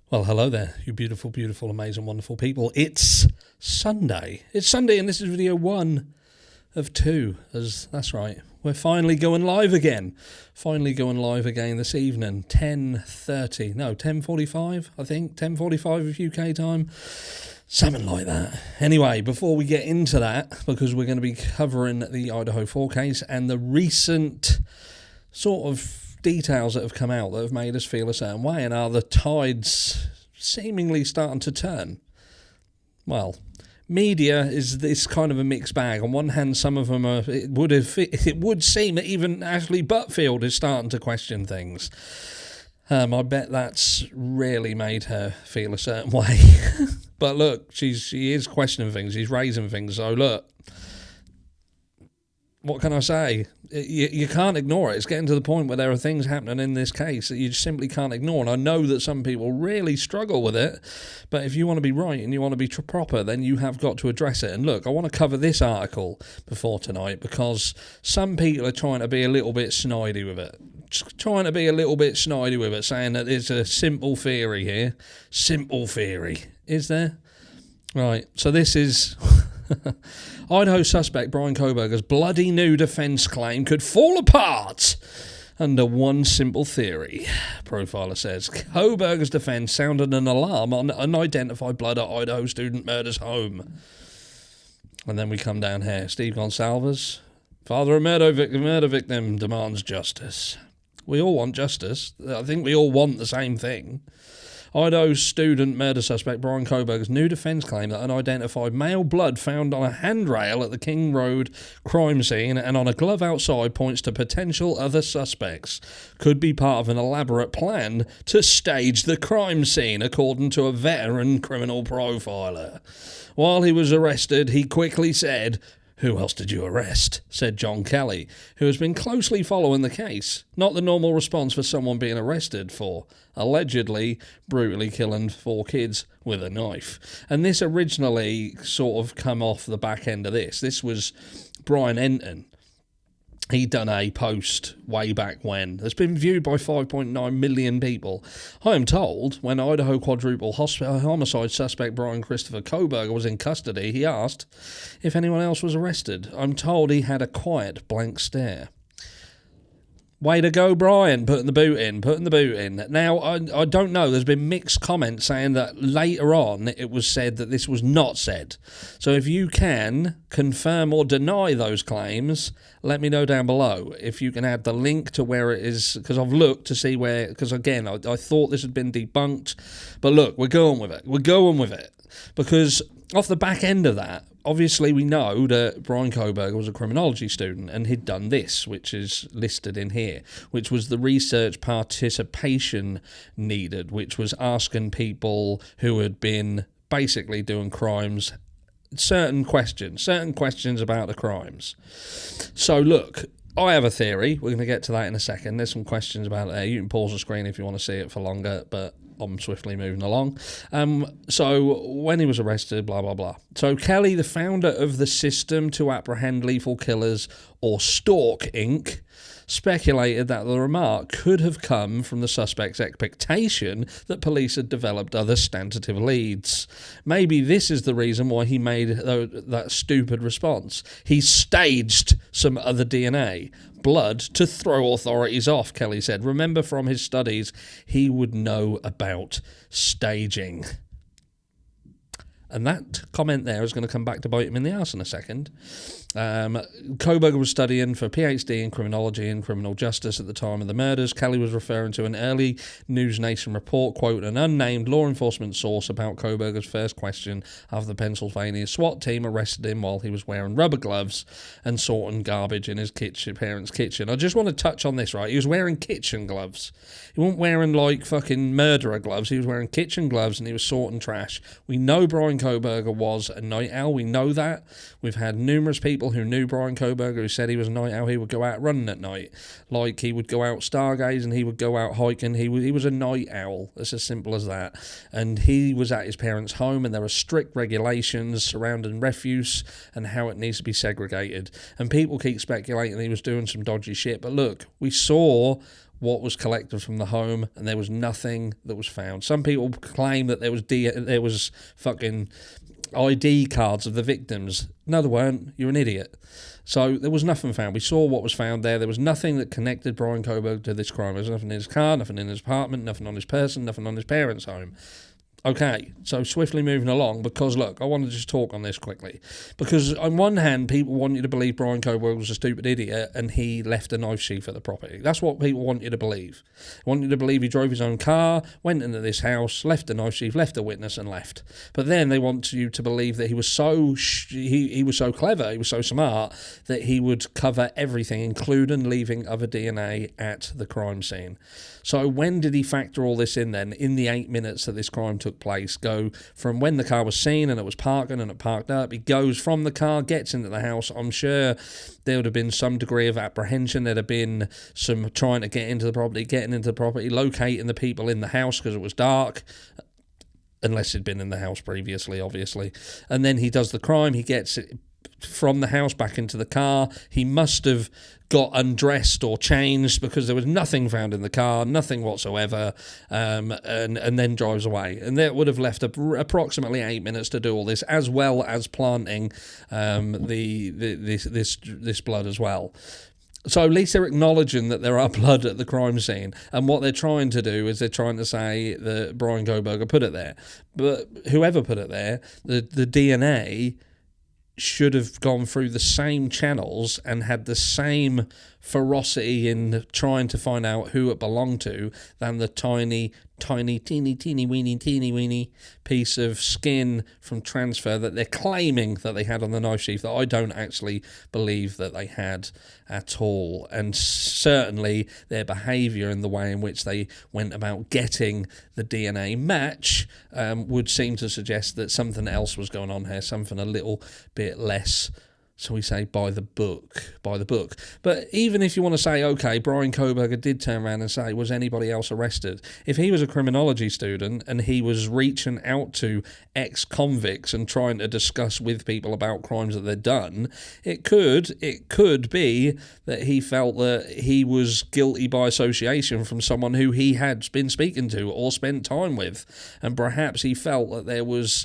Well, hello there, you beautiful, beautiful, amazing, wonderful people. It's Sunday. It's Sunday, and this is video 1 of 2. That's right. We're finally going live again. Finally going live again this evening. 10:45, I think. 10:45 of UK time. Something like that. Anyway, before we get into that, because we're going to be covering the Idaho 4 case and the recent sort of details that have come out that have made us feel a certain way, and are the tides seemingly starting to turn? Well, media is this kind of a mixed bag. On one hand, some of them are, it would seem that even Ashley Butfield is starting to question things. I bet that's really made her feel a certain way. But look, she is questioning things, she's raising things, so look, what can I say? You can't ignore it. It's getting to the point where there are things happening in this case that you just simply can't ignore. And I know that some people really struggle with it, but if you want to be right and you want to be proper, then you have got to address it. And look, I want to cover this article before tonight because some people are trying to be a little bit snidey with it. Just trying to be a little bit snidey with it, saying that it's a simple theory here. Simple theory. Is there? Right, so this is... Idaho suspect Bryan Kohberger's bloody new defence claim could fall apart under one simple theory, profiler says. Kohberger's defence sounded an alarm on unidentified blood at Idaho student murder's home. And then we come down here. Steve Gonsalves, father of murder victim, demands justice. We all want justice. I think we all want the same thing. Idaho student murder suspect Bryan Kohberger's new defence claim that unidentified male blood found on a handrail at the King Road crime scene and on a glove outside points to potential other suspects could be part of an elaborate plan to stage the crime scene, according to a veteran criminal profiler. While he was arrested, he quickly said, "Who else did you arrest?" said John Kelly, who has been closely following the case. Not the normal response for someone being arrested for allegedly brutally killing 4 kids with a knife. And this originally sort of come off the back end of this. This was Brian Enton. He'd done a post way back when that's been viewed by 5.9 million people. I am told when Idaho quadruple homicide suspect Bryan Christopher Kohberger was in custody, he asked if anyone else was arrested. I'm told he had a quiet blank stare. Way to go, Brian, putting the boot in. Now, I don't know, there's been mixed comments saying that later on it was said that this was not said. So if you can confirm or deny those claims, let me know down below. If you can add the link to where it is, because I've looked to see where, because again, I thought this had been debunked. But look, we're going with it. Because off the back end of that, obviously we know that Bryan Kohberger was a criminology student and he'd done this, which is listed in here, which was the research participation needed, which was asking people who had been basically doing crimes certain questions about the crimes. So look, I have a theory. We're going to get to that in a second. There's some questions about it there. You can pause the screen if you want to see it for longer, but I'm swiftly moving along. So when he was arrested, blah, blah, blah. So Kelly, the founder of the System to Apprehend Lethal Killers, or STALK Inc., speculated that the remark could have come from the suspect's expectation that police had developed other substantive leads. Maybe this is the reason why he made that stupid response. He staged some other DNA. Blood to throw authorities off, Kelly said. Remember from his studies, he would know about staging. And that comment there is going to come back to bite him in the arse in a second. Kohberger was studying for a PhD in criminology and criminal justice at the time of the murders. Kelly was referring to an early News Nation report, quote, an unnamed law enforcement source about Kohberger's first question after the Pennsylvania SWAT team arrested him while he was wearing rubber gloves and sorting garbage in his parents' kitchen. I just want to touch on this, right? He was wearing kitchen gloves. He wasn't wearing like fucking murderer gloves. He was wearing kitchen gloves and he was sorting trash. We know Bryan Kohberger was a night owl. We know that. We've had numerous people who knew Bryan Kohberger who said he was a night owl. He would go out running at night. Like he would go out stargazing, he would go out hiking. He was a night owl. It's as simple as that. And he was at his parents' home and there are strict regulations surrounding refuse and how it needs to be segregated. And people keep speculating he was doing some dodgy shit. But look, we saw what was collected from the home, and there was nothing that was found. Some people claim that there was fucking ID cards of the victims. No, there weren't. You're an idiot. So there was nothing found. We saw what was found there. There was nothing that connected Bryan Kohberger to this crime. There was nothing in his car, nothing in his apartment, nothing on his person, nothing on his parents' home. Okay, so swiftly moving along, because look, I want to just talk on this quickly. Because on one hand, people want you to believe Bryan Kohberger was a stupid idiot and he left a knife sheath at the property. That's what people want you to believe. They want you to believe he drove his own car, went into this house, left a knife sheath, left a witness and left. But then they want you to believe that he was so he was so clever, he was so smart, that he would cover everything, including leaving other DNA at the crime scene. So when did he factor all this in then? In the 8 minutes that this crime took place, go from when the car was seen and it was parking and it parked up, he goes from the car, gets into the house. I'm sure there would have been some degree of apprehension. There'd have been some trying to get into the property, getting into the property, locating the people in the house because it was dark, unless he'd been in the house previously, obviously. And then he does the crime. He gets it from the house back into the car. He must have got undressed or changed because there was nothing found in the car, nothing whatsoever, and then drives away. And that would have left approximately 8 minutes to do all this, as well as planting this blood as well. So at least they're acknowledging that there are blood at the crime scene. And what they're trying to do is they're trying to say that Bryan Kohberger put it there. But whoever put it there, the DNA should have gone through the same channels and had the same ferocity in trying to find out who it belonged to than the teeny weeny piece of skin from transfer that they're claiming that they had on the knife sheath, that I don't actually believe that they had at all. And certainly their behaviour and the way in which they went about getting the DNA match would seem to suggest that something else was going on here, something a little bit less, so we say, by the book. But even if you want to say, okay, Bryan Kohberger did turn around and say, was anybody else arrested? If he was a criminology student and he was reaching out to ex-convicts and trying to discuss with people about crimes that they'd done, it could be that he felt that he was guilty by association from someone who he had been speaking to or spent time with. And perhaps he felt that there was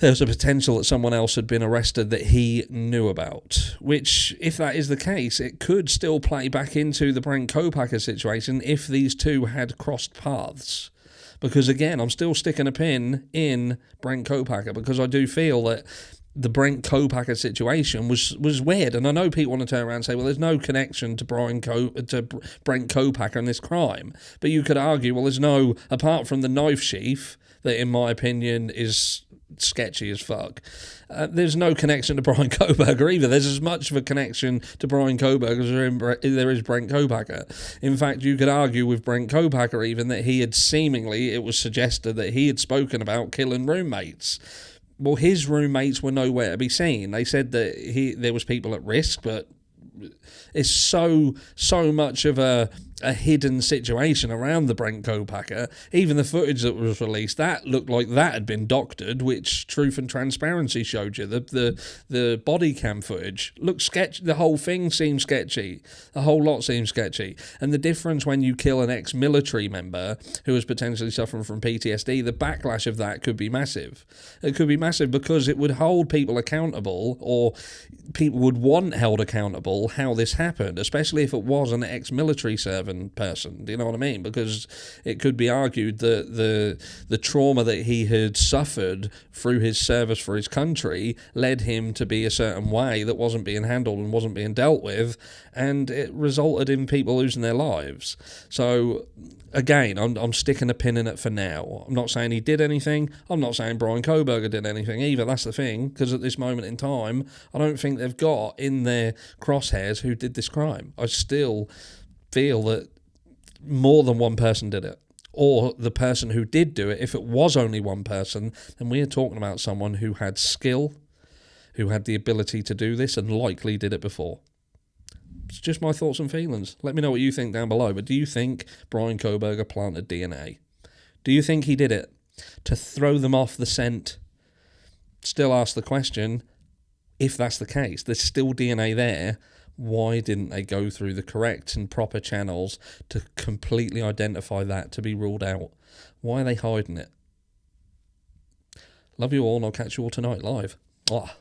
a potential that someone else had been arrested that he knew about, which, if that is the case, it could still play back into the Bryan Kohberger situation if these two had crossed paths. Because, again, I'm still sticking a pin in Bryan Kohberger because I do feel that the Bryan Kohberger situation was weird. And I know people want to turn around and say, well, there's no connection to Bryan Kohberger in this crime. But you could argue, well, there's no, apart from the knife sheath, that in my opinion is sketchy as fuck. There's no connection to Bryan Kohberger either. There's as much of a connection to Bryan Kohberger as there is Bryan Kohberger. In fact, you could argue with Bryan Kohberger even that he had seemingly, it was suggested that he had spoken about killing roommates. Well, his roommates were nowhere to be seen. They said that there was people at risk, but it's so much of a hidden situation around the Bryan Kohberger. Even the footage that was released, that looked like that had been doctored, which Truth and Transparency showed you. The body cam footage looked sketchy. The whole thing seemed sketchy. The whole lot seemed sketchy. And the difference when you kill an ex-military member who is potentially suffering from PTSD, the backlash of that could be massive. It could be massive because it would hold people accountable, or people would want held accountable how this happened, especially if it was an ex-military servant person. Do you know what I mean? Because it could be argued that the trauma that he had suffered through his service for his country led him to be a certain way that wasn't being handled and wasn't being dealt with, and it resulted in people losing their lives. So again, I'm sticking a pin in it for now. I'm not saying he did anything. I'm not saying Bryan Kohberger did anything either. That's the thing, because at this moment in time, I don't think they've got in their crosshairs who did this crime. I still feel that more than one person did it. Or the person who did do it, if it was only one person, then we are talking about someone who had skill, who had the ability to do this, and likely did it before. It's just my thoughts and feelings. Let me know what you think down below. But do you think Bryan Kohberger planted DNA? Do you think he did it to throw them off the scent? Still ask the question, if that's the case, there's still DNA there. Why didn't they go through the correct and proper channels to completely identify that to be ruled out? Why are they hiding it? Love you all, and I'll catch you all tonight live. Mwah.